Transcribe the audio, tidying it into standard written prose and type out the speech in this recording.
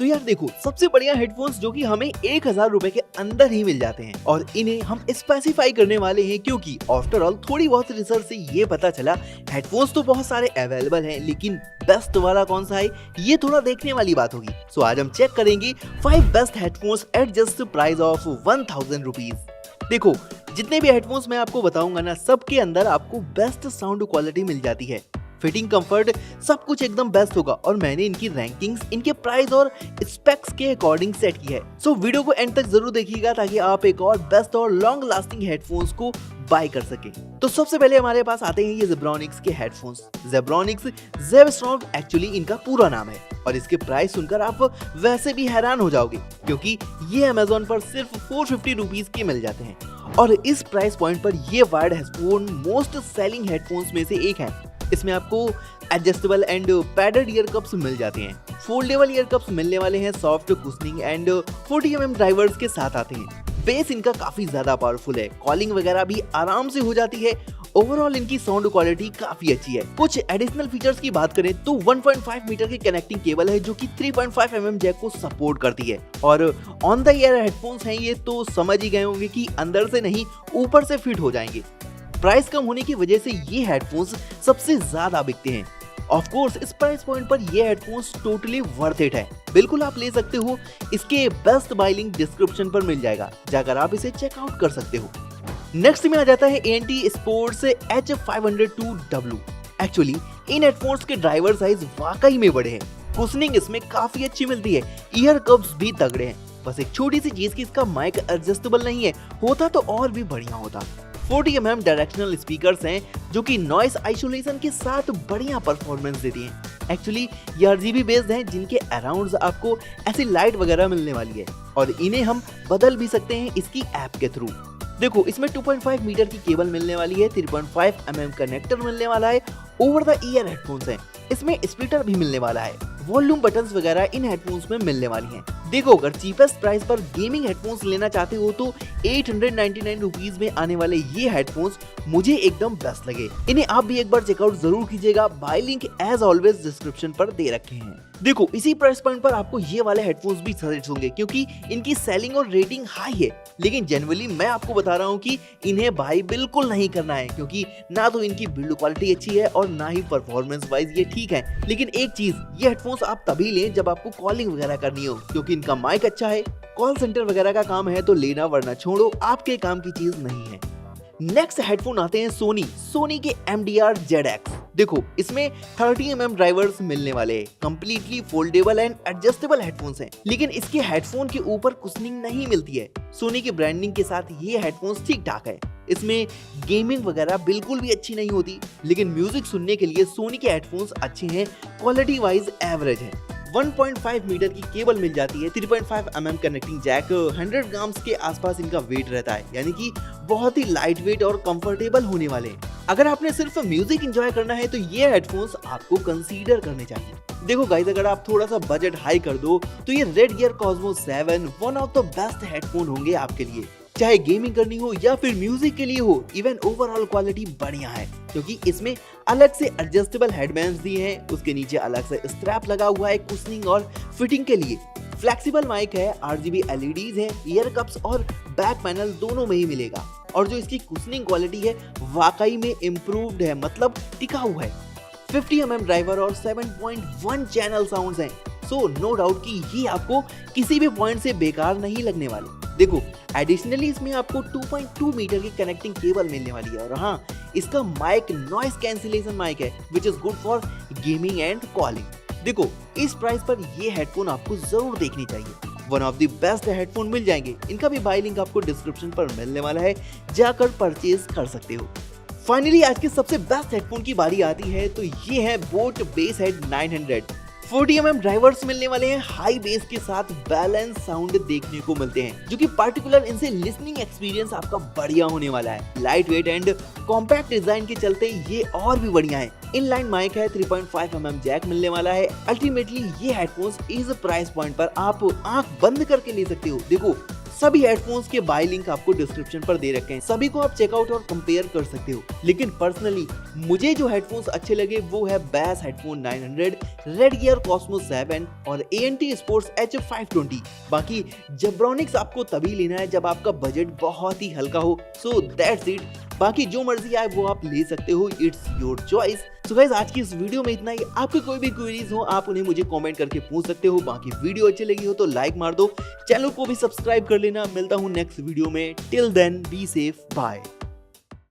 तो यार देखो, सबसे बढ़िया हेडफोन्स जो कि हमें 1000 रुपए के अंदर ही मिल जाते हैं और इन्हें हम स्पेसिफाई करने वाले हैं, क्योंकि आफ्टर ऑल थोड़ी बहुत रिसर्च से ये पता चला हेडफोन्स तो बहुत सारे अवेलेबल हैं, लेकिन बेस्ट वाला कौन सा है ये थोड़ा देखने वाली बात होगी। सो आज हम चेक करेंगे 5 best headphones at just price of 1000 rupees. देखो, जितने भी हेडफोन्स मैं आपको बताऊंगा ना, सबके अंदर आपको बेस्ट साउंड क्वालिटी मिल जाती है, फिटिंग, कंफर्ट, सब कुछ एकदम बेस्ट होगा और मैंने इनकी रैंकिंग्स इनके प्राइस और स्पेक्स के अकॉर्डिंग सेट की है। सो वीडियो को एंड तक जरूर देखिएगा ताकि आप एक और बेस्ट और लॉन्ग लास्टिंग हेडफोन्स को बाय कर सके। तो सबसे पहले हमारे पास आते हैं ये जेब्रॉनिक्स के हेडफोन्स। जेब्रॉनिक्स जेबस्ट्रॉन एक्चुअली इनका पूरा नाम है और इसके प्राइस सुनकर आप वैसे भी हैरान हो जाओगे, क्योंकि ये अमेजोन पर सिर्फ 450 रुपीज के मिल जाते हैं और इस प्राइस पॉइंट पर ये wired headphone most selling headphones में से एक है। इसमें आपको adjustable and padded ear cups मिल जाते हैं, फोल्डेबल ईयर कप्स मिलने वाले हैं, soft cushioning and 40 mm drivers के साथ आते हैं। बेस इनका काफी ज्यादा पावरफुल है, कॉलिंग वगैरह भी आराम से हो जाती है। ओवरऑल इनकी साउंड क्वालिटी काफी अच्छी है। कुछ एडिशनल फीचर्स की बात करें तो 1.5 मीटर की कनेक्टिंग केबल है जो कि 3.5 mm जैक को सपोर्ट करती है और ऑन द ईयर हेडफोन्स हैं ये, तो समझ ही गए होंगे कि अंदर से नहीं ऊपर से फिट हो जाएंगे। प्राइस कम होने की वजह से ये हेडफोन्स सबसे ज्यादा बिकते हैं। ऑफ कोर्स इस प्राइस पॉइंट पर ये हेडफोन्स टोटली वर्थ इट है, बिल्कुल आप ले सकते हो। इसके बेस्ट बाय लिंक डिस्क्रिप्शन पर मिल जाएगा, जाकर आप इसे चेकआउट कर सकते हो। नेक्स्ट में आ जाता है ANT sports H502W। Actually in headphones के ड्राइवर साइज वाकई में बड़े हैं, कुशनिंग इसमें काफी अच्छी मिलती है, ईयर कप्स भी तगड़े हैं। बस एक छोटी सी चीज की इसका माइक एडजस्टेबल नहीं है, होता तो और भी बढ़िया होता। 40 mm डायरेक्शनल स्पीकर्स हैं जो कि नॉइस आइसोलेशन के साथ बढ़िया परफॉर्मेंस देती हैं। एक्चुअली ये RGB बेस्ड हैं जिनके अराउंड आपको ऐसी लाइट वगैरह मिलने वाली है और इन्हें हम बदल भी सकते हैं इसकी ऐप के थ्रू। देखो, इसमें 2.5 मीटर की केबल मिलने वाली है, 3.5 mm कनेक्टर मिलने वाला है, ओवर द ईयर हेडफोन्स हैं, इसमें स्प्लिटर भी मिलने वाला है, वॉल्यूम बटन्स वगैरह इन हेडफोन्स में मिलने वाली हैं। देखो, अगर चीपेस्ट प्राइस पर गेमिंग हेडफोन्स लेना चाहते हो तो 899 रुपीज में आने वाले ये हेडफोन्स मुझे एकदम बेस्ट लगे। इन्हें आप भी एक बार चेकआउट जरूर कीजिएगा, buy link as always description पर दे रखे हैं। देखो, इसी प्राइस पॉइंट पर आपको ये वाले हेडफोन्स भी सजेस्ट होंगे क्योंकि इनकी सेलिंग और रेटिंग हाई है, लेकिन जनरली मैं आपको बता रहा हूँ कि इन्हें बाय बिल्कुल नहीं करना है, क्योंकि ना तो इनकी बिल्ड क्वालिटी अच्छी है और ना ही परफॉर्मेंस वाइज ये ठीक है। लेकिन एक चीज, ये हेडफोन्स आप तभी लें जब आपको कॉलिंग वगैरह करनी हो, क्योंकि इनका माइक अच्छा है, कॉल सेंटर वगैरह का काम है तो लेना, वरना छोड़ो, आपके काम की चीज नहीं है। नेक्स्ट हेडफोन आते हैं सोनी के MDR ZX। देखो, इसमें 30 mm ड्राइवर्स मिलने वाले हैं, completely foldable and adjustable headphones हैं, लेकिन इसके हेडफोन के ऊपर कुशनिंग नहीं मिलती है। सोनी की ब्रांडिंग के साथ ये हेडफोन्स ठीक ठाक है, इसमें गेमिंग वगैरह बिल्कुल भी अच्छी नहीं होती, लेकिन म्यूजिक सुनने के लिए सोनी के हेडफोन्स अच्छे हैं, क्वालिटी वाइज एवरेज है। 1.5 मीटर की केबल मिल जाती है, 3.5 mm कनेक्टिंग जैक, 100 ग्राम्स के आसपास इनका वेट रहता है, यानी कि बहुत ही लाइट वेट और कंफर्टेबल होने वाले हैं। अगर आपने सिर्फ म्यूजिक एंजॉय करना है तो ये हेडफोन्स आपको कंसीडर करने चाहिए। देखो गाइस, अगर आप थोड़ा सा बजट हाई कर दो तो ये red gear Cosmo 7 one of the best headphone होंगे आपके लिए, चाहे गेमिंग करनी हो या फिर म्यूजिक के लिए हो। इवन ओवरऑल क्वालिटी बढ़िया है क्योंकि इसमें अलग से एडजस्टेबल हेडबैंड्स दिए हैं, उसके नीचे अलग से स्ट्रैप लगा हुआ है कुशनिंग और फिटिंग के लिए, फ्लेक्सिबल माइक है, RGB LEDs है, ईयर कप्स और बैक पैनल दोनों में ही मिलेगा और जो इसकी कुशनिंग क्वालिटी है वाकई में इम्प्रूव्ड है, मतलब टिकाऊ है। 50 mm ड्राइवर और 7.1 चैनल साउंड्स हैं, सो नो डाउट कि ये आपको किसी भी पॉइंट से बेकार नहीं लगने वाले। देखो, एडिशनली इसमें आपको 2.2 मीटर की कनेक्टिंग केबल मिलने वाली है और हाँ, इसका माइक नॉइस कैंसिलेशन माइक है which is good for gaming and calling. देखो, इस प्राइस पर ये हेडफोन आपको जरूर देखनी चाहिए, one of the best headphone मिल जाएंगे। इनका भी बाय लिंक आपको डिस्क्रिप्शन पर मिलने वाला है, जाकर परचेज कर सकते हो। फाइनली आज के सबसे बेस्ट हेडफोन की बारी आती है, तो ये है बोट बेसहेड 900। 40 mm ड्राइवर्स मिलने वाले हैं, हाई बेस के साथ बैलेंस साउंड देखने को मिलते हैं, जो कि पार्टिकुलर इनसे लिसनिंग एक्सपीरियंस आपका बढ़िया होने वाला है। Light weight and compact design के चलते ये और भी बढ़िया है। इनलाइन माइक है, 3.5 mm जैक मिलने वाला है। अल्टीमेटली ये हेडफोन्स इस प्राइस पॉइंट पर आप आंख बंद करके ले सकते हो। देखो, सभी हेडफोन्स के बाय लिंक आपको डिस्क्रिप्शन पर दे रखे हैं, सभी को आप चेकआउट और कंपेयर कर सकते हो। लेकिन पर्सनली मुझे जो हेडफोन्स अच्छे लगे वो है बेस हेडफोन 900, रेडगियर कॉस्मो 7 और ANT स्पोर्ट्स H520। बाकी जेब्रॉनिक्स आपको तभी लेना है जब आपका बजट बहुत ही हल्का हो। So that's it. बाकी जो मर्जी आए वो आप ले सकते हो, it's your choice. So guys आज की इस वीडियो में इतना ही। आपके कोई भी क्वेरीज हो आप उन्हें मुझे कमेंट करके पूछ सकते हो। बाकी वीडियो अच्छी लगी हो तो लाइक मार दो, चैनल को भी सब्सक्राइब कर लेना। मिलता हूँ नेक्स्ट वीडियो में। Till then be safe, bye.